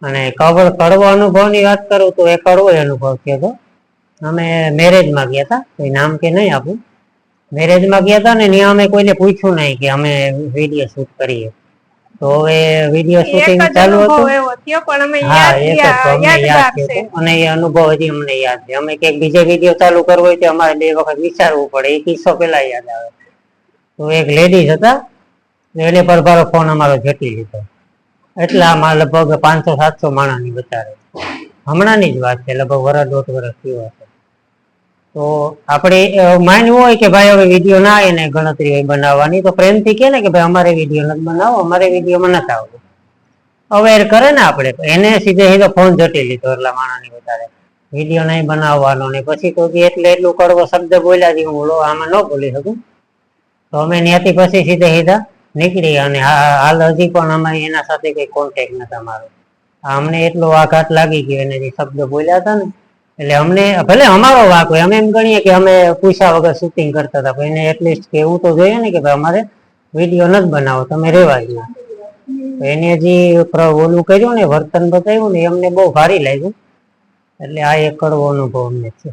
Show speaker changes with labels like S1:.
S1: અને કડવો અનુભવની વાત કરું તો એ કડવો અનુભવ થયો હતો. અમે મેરેજમાં ગયા હતા, કોઈ નામ કે નહીં આપું. મેરેજમાં ગયા હતા ને ત્યાં અમે કોઈને પૂછ્યું નહીં કે અમે વિડીયો શૂટ કરીએ. તો હવે વિડીયો શૂટિંગ ચાલુ હતું. હા, એક જ અમને યાદ છે અને એ અનુભવ હજી અમને યાદ છે. અમે ક્યાંક બીજે વિડીયો ચાલુ કરવો હોય તો અમારે 2 વખત વિચારવું પડે. એ કિસ્સો પેલા યાદ આવે. તો એક લેડીઝ હતા, એને પરભારો ફોન અમારો ઝડપી લીધો. એટલામાં લગભગ 500-700 માણસની બચારે. હમણાંની જ વાત છે, લગભગ 1.5 વર્ષ થયો હશે. તો આપણે માનવું હોય કે ભાઈ હવે વિડીયો ના આવે ને ગણતરી હોય બનાવવાની, તો પ્રેમથી કહે ને કે ભાઈ અમારે વિડીયો નથી બનાવો, અમારે વિડીયોમાં નથી આવતું. અવેર કરે ને આપણે, એને સીધો ફોન ઝટી લીધો. એટલા માણસની બચારે વિડીયો નહીં બનાવવાનો ને પછી તો એટલું કડવો શબ્દ બોલ્યા છે, હું આમાં ન બોલી શકું. તો અમે ત્યાંથી પછી સીધા નીકળી. અને હાલ હજી પણ અમારી એના સાથે કઈ કોન્ટેક્ટ નથી અમારો. અમને એટલો આઘાત લાગી ગયો એને જે શબ્દ બોલ્યા હતા ને, એટલે અમને ભલે અમારો વાંક હોય, અમે એમ ગણીએ કે અમે પૂછ્યા વગર શૂટિંગ કરતા હતા, પણ એને એટલીસ્ટ કેવું તો જોઈએ ને કે ભાઈ અમારે વિડીયો નથી બનાવો, તમે રેવા દો. એને હજી ઓલું કર્યું ને, વર્તન બતાવ્યું ને, અમને બહુ ભારી લાગ્યું. એટલે આ એક કડવો અનુભવ અમને છે.